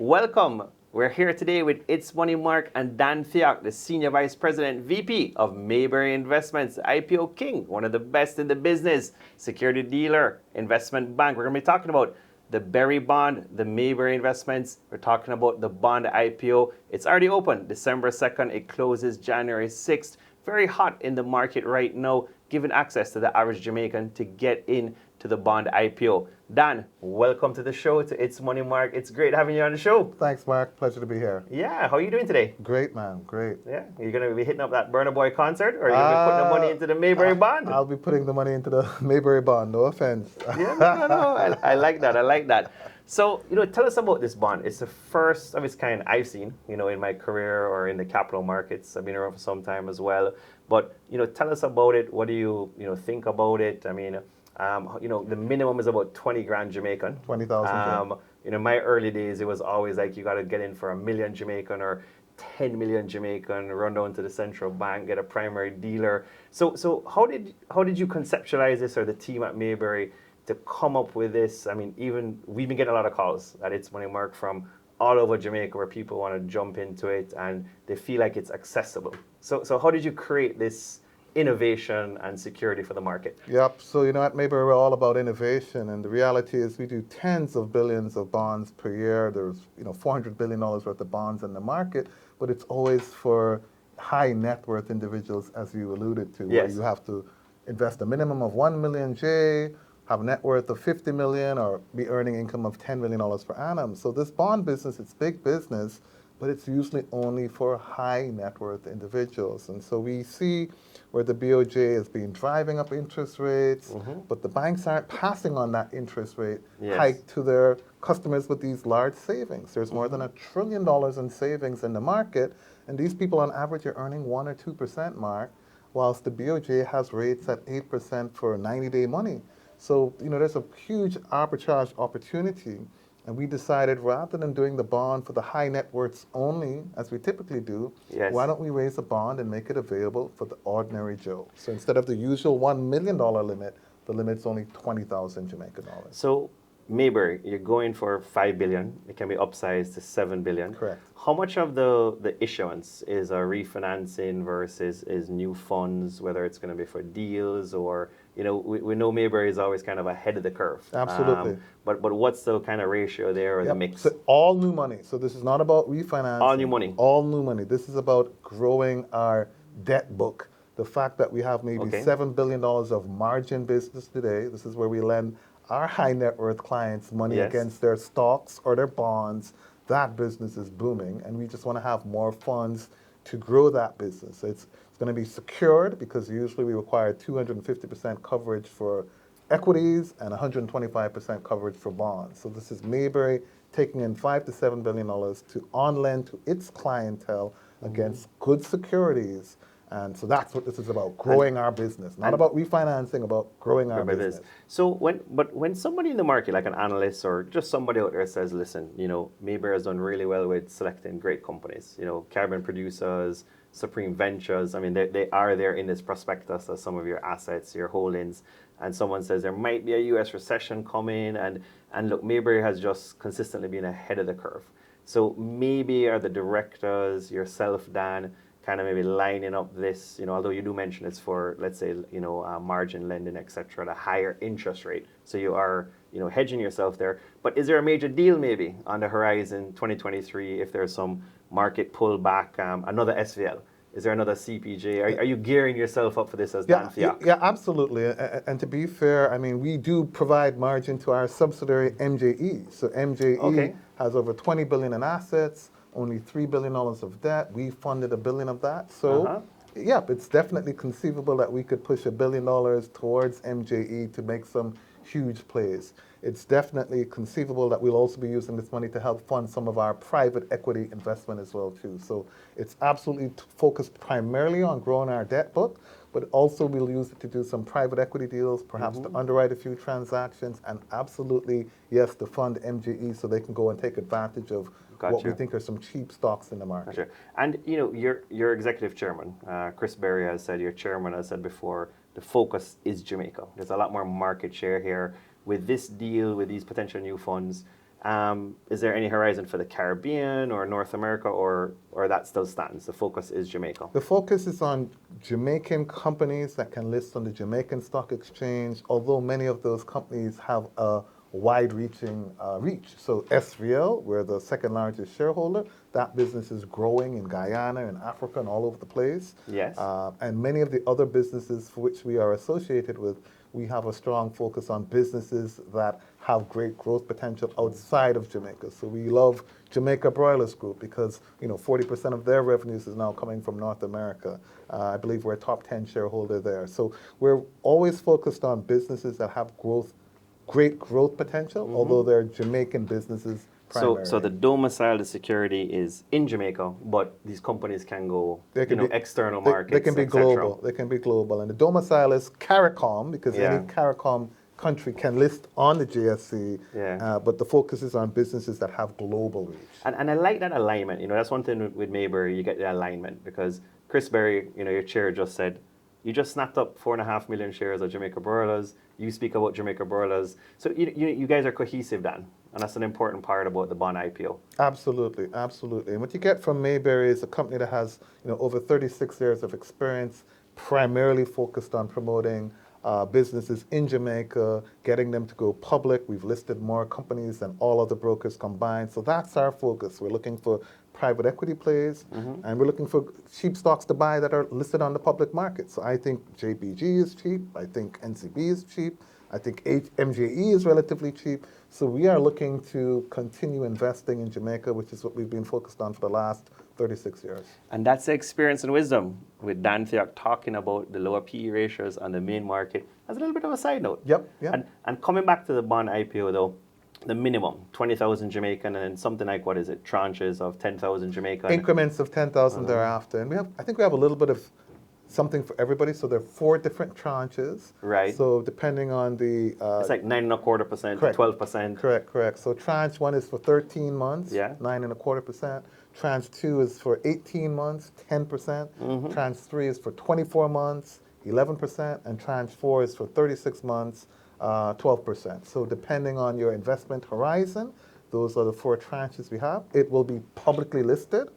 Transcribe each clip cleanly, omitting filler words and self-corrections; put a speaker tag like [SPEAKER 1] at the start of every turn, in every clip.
[SPEAKER 1] Welcome. We're here today with It's Money Mark and Dan Theoc, the Senior Vice President VP of Mayberry Investments, IPO King, one of the best in the business, security dealer, investment bank. We're going to be talking about the Berry bond, the Mayberry investments. We're talking about the bond IPO. It's already open December 2nd. It closes January 6th. Very hot in the market right now, giving access to the average Jamaican to get in to the bond IPO. Dan, welcome to the show, to It's Money Mark. It's great having you on the show.
[SPEAKER 2] Thanks, Mark. Pleasure to be here.
[SPEAKER 1] Yeah, how are you doing today?
[SPEAKER 2] Great, man. Great.
[SPEAKER 1] Yeah, are you going to be hitting up that Burna Boy concert, or are you going to be putting the money into the Mayberry bond?
[SPEAKER 2] I'll be putting the money into the Mayberry bond. No offense.
[SPEAKER 1] Yeah, no. I like that. I like that. So, tell us about this bond. It's the first of its kind I've seen, in my career or in the capital markets. I've been around for some time as well. But, tell us about it. What do you, think about it? I mean, the minimum is about 20 grand Jamaican.
[SPEAKER 2] 20,000.
[SPEAKER 1] In my early days, it was always like you got to get in for $1 million Jamaican or 10 million Jamaican, run down to the central bank, get a primary dealer. So how did you conceptualize this, or the team at Mayberry, to come up with this? I mean, even we've been getting a lot of calls at It's Money Mark from all over Jamaica where people want to jump into it and they feel like it's accessible. So how did you create this innovation and security for the market?
[SPEAKER 2] Yep. So, at Mayberry, we're all about innovation. And the reality is we do tens of billions of bonds per year. There's, $400 billion worth of bonds in the market, but it's always for high net worth individuals, as you alluded to,
[SPEAKER 1] Yes.
[SPEAKER 2] where you have to invest a minimum of 1 million J, have a net worth of 50 million, or be earning income of $10 million per annum. So this bond business, it's big business, but it's usually only for high net worth individuals. And so we see where the BOJ has been driving up interest rates, but the banks aren't passing on that interest rate hike to their customers with these large savings. There's more than $1 trillion in savings in the market, and these people on average are earning 1 or 2%, Mark, whilst the BOJ has rates at 8% for 90-day money. So, there's a huge arbitrage opportunity, and we decided rather than doing the bond for the high net worths only, as we typically do, why don't we raise a bond and make it available for the ordinary Joe? So instead of the usual $1 million limit, the limit's only 20,000 Jamaican dollars.
[SPEAKER 1] So, Mayberry, you're going for $5 billion. It can be upsized to $7 billion.
[SPEAKER 2] Correct.
[SPEAKER 1] How much of the issuance is a refinancing versus is new funds, whether it's going to be for deals or, we know Mayberry is always kind of ahead of the curve.
[SPEAKER 2] Absolutely.
[SPEAKER 1] But what's the kind of ratio there, or the mix?
[SPEAKER 2] So all new money. So this is not about refinancing.
[SPEAKER 1] All new money.
[SPEAKER 2] All new money. This is about growing our debt book. The fact that we have maybe $7 billion of margin business today. This is where we lend our high net worth clients money against their stocks or their bonds. That business is booming, and we just want to have more funds to grow that business. So it's going to be secured, because usually we require 250% coverage for equities and 125% coverage for bonds. So this is Mayberry taking in $5 to $7 billion to on-lend to its clientele against good securities. And so that's what this is about, growing our business. Not about refinancing, about growing our business.
[SPEAKER 1] So when somebody in the market, like an analyst or just somebody out there, says, listen, Mayberry has done really well with selecting great companies, Carbon Producers, Supreme Ventures, I mean, they are there in this prospectus as some of your assets, your holdings, and someone says there might be a U.S. recession coming, and look, Mayberry has just consistently been ahead of the curve. So maybe are the directors, yourself, Dan, kind of maybe lining up this, although you do mention it's for, let's say, margin lending, et cetera, the higher interest rate. So you are, hedging yourself there. But is there a major deal maybe on the horizon 2023 if there's some market pullback, another SVL? Is there another CPJ? Are you gearing yourself up for this as Dan Theoc?
[SPEAKER 2] Yeah, absolutely. And to be fair, I mean, we do provide margin to our subsidiary MJE. So MJE has over $20 billion in assets, only $3 billion of debt. We funded $1 billion of that. So, it's definitely conceivable that we could push $1 billion towards MJE to make some huge plays. It's definitely conceivable that we'll also be using this money to help fund some of our private equity investment as well, too. So it's absolutely focused primarily on growing our debt book, but also we'll use it to do some private equity deals, perhaps to underwrite a few transactions, and absolutely, yes, to fund MJE so they can go and take advantage of what we think are some cheap stocks in the market.
[SPEAKER 1] Gotcha. And your executive chairman, Chris Berry, has said, your chairman has said before, the focus is Jamaica. There's a lot more market share here. With this deal, with these potential new funds, Is there any horizon for the Caribbean or North America, or that still stands? The focus is Jamaica.
[SPEAKER 2] The focus is on Jamaican companies that can list on the Jamaican Stock Exchange, although many of those companies have a wide-reaching reach. So SVL, we're the second largest shareholder. That business is growing in Guyana and Africa and all over the place.
[SPEAKER 1] Yes.
[SPEAKER 2] And many of the other businesses for which we are associated with, we have a strong focus on businesses that have great growth potential outside of Jamaica. So we love Jamaica Broilers Group because 40% of their revenues is now coming from North America. I believe we're a top 10 shareholder there. So we're always focused on businesses that have great growth potential, although they're Jamaican businesses primarily.
[SPEAKER 1] So the domicile, the security is in Jamaica, but these companies can go, external markets,
[SPEAKER 2] They can be
[SPEAKER 1] etc.
[SPEAKER 2] global. They can be global. And the domicile is CARICOM, because any CARICOM country can list on the JSE, but the focus is on businesses that have global reach.
[SPEAKER 1] And I like that alignment. That's one thing with Mayberry, you get the alignment, because Chris Berry, your chair, just said, you just snapped up 4.5 million shares of Jamaica Broilers. You speak about Jamaica Broilers. So you guys are cohesive, Dan. And that's an important part about the bond IPO.
[SPEAKER 2] Absolutely, absolutely. And what you get from Mayberry is a company that has over 36 years of experience, primarily focused on promoting businesses in Jamaica, getting them to go public. We've listed more companies than all other brokers combined. So that's our focus. We're looking for private equity plays, and we're looking for cheap stocks to buy that are listed on the public market. So I think JPG is cheap. I think NCB is cheap. I think MJE is relatively cheap. So we are looking to continue investing in Jamaica, which is what we've been focused on for the last 36 years.
[SPEAKER 1] And that's the experience and wisdom with Dan Theoc talking about the lower PE ratios on the main market as a little bit of a side note.
[SPEAKER 2] Yep.
[SPEAKER 1] And coming back to the bond IPO though, the minimum, 20,000 Jamaican, and then something like, what is it, tranches of 10,000 Jamaican?
[SPEAKER 2] Increments of 10,000 thereafter. And I think we have a little bit of something for everybody. So there are 4 different tranches.
[SPEAKER 1] Right.
[SPEAKER 2] So depending on the...
[SPEAKER 1] it's like 9.25% to 12%.
[SPEAKER 2] Correct. So tranche 1 is for 13 months, 9.25%. Tranche 2 is for 18 months, 10%. Tranche 3 is for 24 months, 11%. And tranche 4 is for 36 months, 12%. So depending on your investment horizon, those are the 4 tranches we have. It will be publicly listed,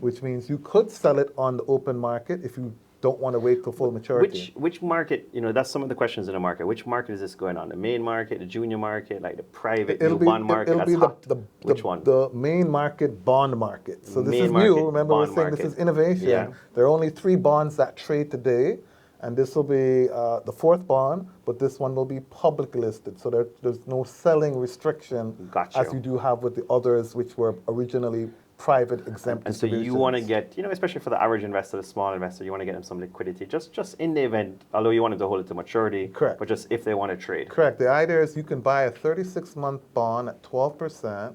[SPEAKER 2] which means you could sell it on the open market if you don't want to wait till full maturity.
[SPEAKER 1] Which market, that's some of the questions in the market. Which market is this going on? The main market, the junior market, like the private bond market?
[SPEAKER 2] It'll be
[SPEAKER 1] Which one?
[SPEAKER 2] The main market, bond market. So this is new. Remember, we're saying this is innovation.
[SPEAKER 1] Yeah.
[SPEAKER 2] There are only 3 bonds that trade today, and this will be the 4th bond, but this one will be publicly listed. So there's no selling restriction as you do have with the others, which were originally private exempt.
[SPEAKER 1] And so you want to get, especially for the average investor, the small investor, you want to get them some liquidity, just in the event, although you want them to hold it to maturity.
[SPEAKER 2] Correct.
[SPEAKER 1] But just if they want to trade.
[SPEAKER 2] Correct. The idea is you can buy a 36-month bond at 12%.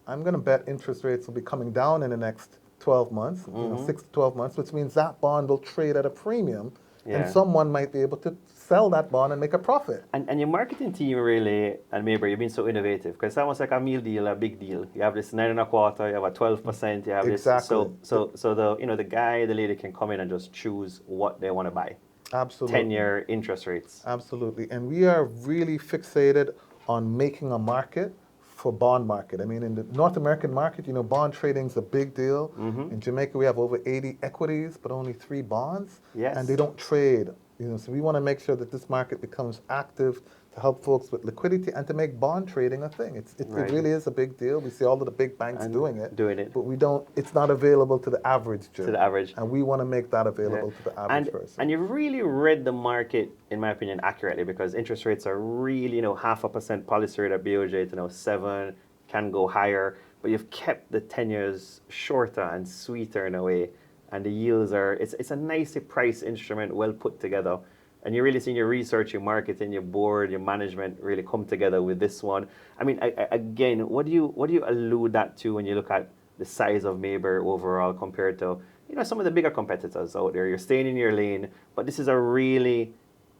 [SPEAKER 2] I'm going to bet interest rates will be coming down in the next 12 months, 6 to 12 months, which means that bond will trade at a premium, and someone might be able to sell that bond and make a profit.
[SPEAKER 1] And your marketing team really, and Mayberry, you've been so innovative, because it's almost like a meal deal, a big deal. You have this 9.25%, you have a 12%, you have this. So the guy, the lady can come in and just choose what they want to buy.
[SPEAKER 2] Absolutely.
[SPEAKER 1] 10-year interest rates.
[SPEAKER 2] Absolutely. And we are really fixated on making a market for bond market. I mean, in the North American market, bond trading is a big deal. In Jamaica, we have over 80 equities, but only 3 bonds.
[SPEAKER 1] Yes.
[SPEAKER 2] And they don't trade. So we want to make sure that this market becomes active to help folks with liquidity and to make bond trading a thing. It really is a big deal. We see all of the big banks doing it. But it's not available to the average Joe.
[SPEAKER 1] To the average.
[SPEAKER 2] And we want to make that available to the average person.
[SPEAKER 1] And you've really read the market, in my opinion, accurately, because interest rates are really, 0.5% policy rate at BOJ to 7, can go higher, but you've kept the 10 years shorter and sweeter in a way. And the yields it's a nicely priced instrument, well put together. And you're really seeing your research, your marketing, your board, your management really come together with this one. I mean, again, what do you allude that to when you look at the size of Mayberry overall compared to, some of the bigger competitors out there? You're staying in your lane, but this is a really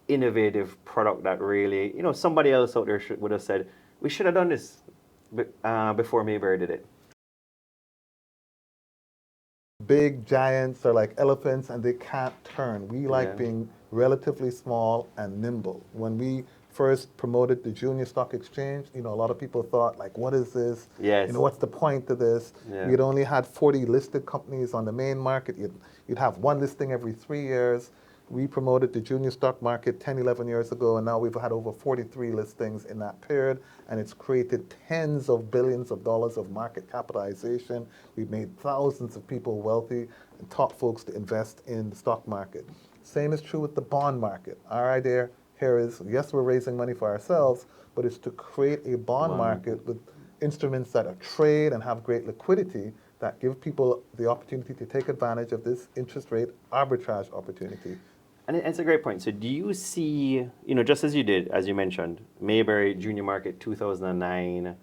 [SPEAKER 1] innovative product that really, somebody else out there would have said, we should have done this before Mayberry did it.
[SPEAKER 2] Big giants are like elephants and they can't turn. We like being relatively small and nimble. When we first promoted the junior stock exchange, a lot of people thought, like, what is this?
[SPEAKER 1] Yes.
[SPEAKER 2] What's the point of this?
[SPEAKER 1] Yeah.
[SPEAKER 2] We'd only had 40 listed companies on the main market. You'd have one listing every 3 years. We promoted the junior stock market 10, 11 years ago, and now we've had over 43 listings in that period, and it's created tens of billions of dollars of market capitalization. We've made thousands of people wealthy and taught folks to invest in the stock market. Same is true with the bond market. Our idea here is, yes, we're raising money for ourselves, but it's to create a bond market with instruments that are trade and have great liquidity that give people the opportunity to take advantage of this interest rate arbitrage opportunity.
[SPEAKER 1] And it's a great point. So do you see, just as you did, as you mentioned, Mayberry Junior Market 2009,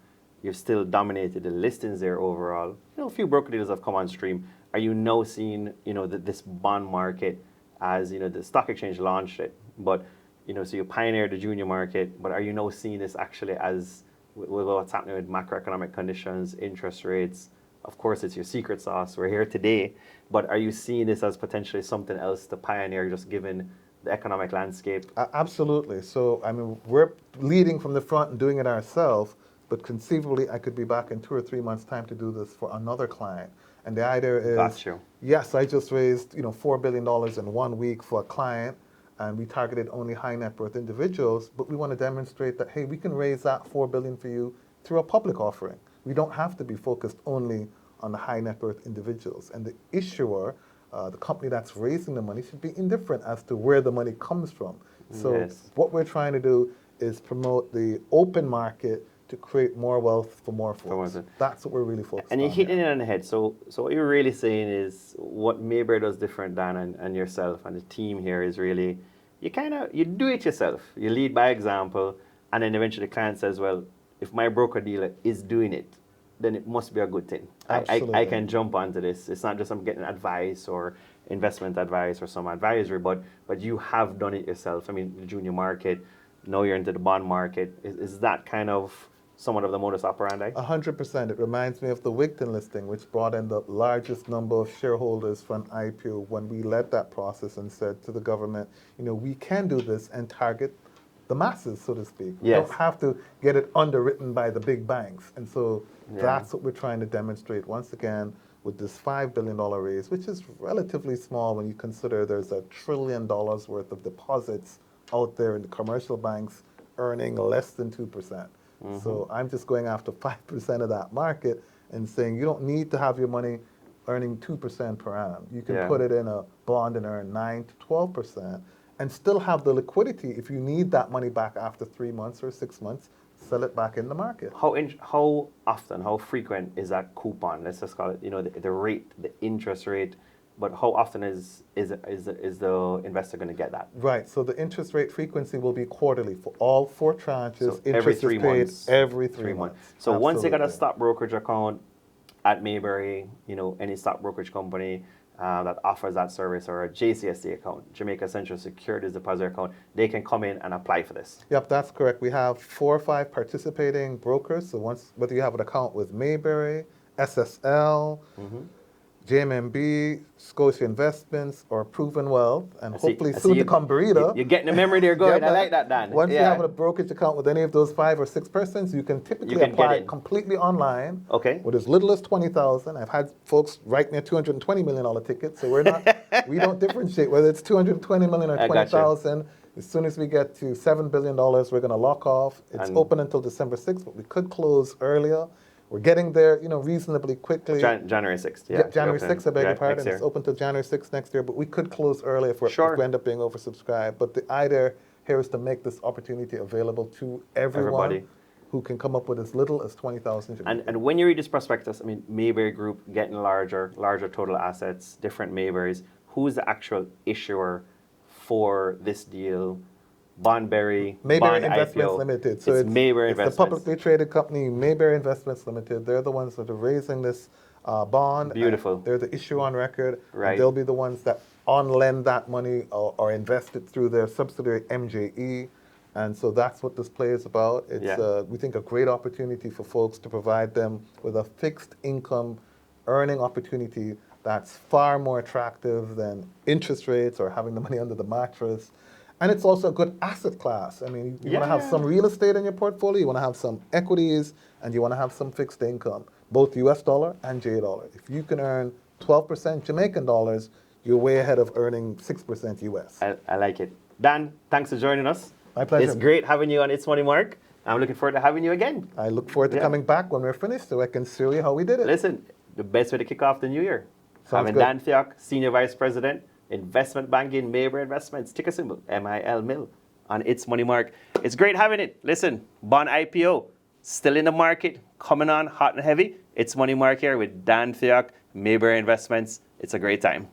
[SPEAKER 1] you've still dominated the listings there overall. A few broker dealers have come on stream. Are you now seeing, this bond market as, the stock exchange launched it, but, so you pioneered the junior market, but are you now seeing this actually as, with what's happening with macroeconomic conditions, interest rates? Of course, it's your secret sauce. We're here today. But are you seeing this as potentially something else to pioneer, just given the economic landscape?
[SPEAKER 2] Absolutely. So, we're leading from the front and doing it ourselves, but conceivably, I could be back in 2 or 3 months' time to do this for another client. And the idea is,
[SPEAKER 1] Got you.
[SPEAKER 2] Yes, I just raised $4 billion in 1 week for a client, and we targeted only high net worth individuals, but we want to demonstrate that, hey, we can raise that $4 billion for you through a public offering. We don't have to be focused only on the high net worth individuals. And the issuer, the company that's raising the money, should be indifferent as to where the money comes from. So
[SPEAKER 1] Yes.
[SPEAKER 2] what we're trying to do is promote the open market to create more wealth for more folks. That's what we're really focused on.
[SPEAKER 1] And you're hitting it on the head. So what you're really saying is what Mayberry does different than and yourself and the team here is really, you do it yourself. You lead by example, and then eventually the client says, well, if my broker dealer is doing it, then it must be a good thing. I can jump onto this. It's not just I'm getting advice or investment advice or some advisory, but you have done it yourself. The junior market, now you're into the bond market. Is that kind of somewhat of the modus operandi?
[SPEAKER 2] 100%. It reminds me of the Wigton listing, which brought in the largest number of shareholders for an IPO when we led that process and said to the government, we can do this and target the masses, so to speak. We don't have to get it underwritten by the big banks. And so that's what we're trying to demonstrate once again with this $5 billion raise, which is relatively small when you consider there's $1 trillion worth of deposits out there in the commercial banks earning less than 2%. So I'm just going after 5% of that market and saying you don't need to have your money earning 2% per annum. You can put it in a bond and earn 9 to 12%. And still have the liquidity if you need that money back after 3 months or 6 months, sell it back in the market.
[SPEAKER 1] How often, how frequent is that coupon? Let's just call it, the rate, the interest rate. But how often is the investor going to get that?
[SPEAKER 2] Right. So the interest rate frequency will be quarterly for all 4 tranches.
[SPEAKER 1] So every 3 months.
[SPEAKER 2] Every 3 months.
[SPEAKER 1] So once they got a stock brokerage account at Mayberry, any stock brokerage company that offers that service, or a JCSD account, Jamaica Central Securities Depository account, they can come in and apply for this.
[SPEAKER 2] Yep, that's correct. We have 4 or 5 participating brokers. So whether you have an account with Mayberry, SSL, JMMB, Scotia Investments, or Proven Wealth, and hopefully soon to come Burrito.
[SPEAKER 1] You're getting the memory there going. I like that, Dan.
[SPEAKER 2] Once you have a brokerage account with any of those 5 or 6 persons, you can typically apply completely online with as little as $20,000. I've had folks write me a $220 million ticket, so we don't differentiate whether it's $220 million or $20,000. As soon as we get to $7 billion, we're going to lock off. It's open until December 6th, but we could close earlier. We're getting there, reasonably quickly.
[SPEAKER 1] January 6th, yeah.
[SPEAKER 2] January 6th, I beg your pardon. It's open till January 6th next year, but we could close early if we end up being oversubscribed. But the idea here is to make this opportunity available to everybody who can come up with as little as $20,000.
[SPEAKER 1] And when you read this prospectus, Mayberry Group getting larger total assets, different Mayberries. Who's the actual issuer for this deal? Mayberry
[SPEAKER 2] Investments
[SPEAKER 1] IPO.
[SPEAKER 2] Limited. So
[SPEAKER 1] it's Mayberry Investments.
[SPEAKER 2] The publicly traded company, Mayberry Investments Limited. They're the ones that are raising this bond.
[SPEAKER 1] Beautiful.
[SPEAKER 2] They're the issue on record.
[SPEAKER 1] Right.
[SPEAKER 2] And they'll be the ones that on-lend that money or invest it through their subsidiary MJE. And so that's what this play is about. It's, we think, a great opportunity for folks to provide them with a fixed income earning opportunity that's far more attractive than interest rates or having the money under the mattress. And it's also a good asset class. I mean, you want to have some real estate in your portfolio, you want to have some equities, and you want to have some fixed income, both US dollar and J dollar. If you can earn 12% Jamaican dollars, you're way ahead of earning 6% US.
[SPEAKER 1] I like it. Dan, thanks for joining us.
[SPEAKER 2] My pleasure.
[SPEAKER 1] It's great having you on It's Money Mark. I'm looking forward to having you again.
[SPEAKER 2] I look forward to coming back when we're finished so I can show you how we did it.
[SPEAKER 1] Listen, the best way to kick off the new year.
[SPEAKER 2] Sounds
[SPEAKER 1] Having
[SPEAKER 2] good.
[SPEAKER 1] Dan Theoc, Senior Vice President, Investment Banking, Mayberry Investments, ticker symbol, MIL, on It's Money Mark. It's great having it. Listen, bond IPO, still in the market, coming on hot and heavy. It's Money Mark here with Dan Theoc, Mayberry Investments. It's a great time.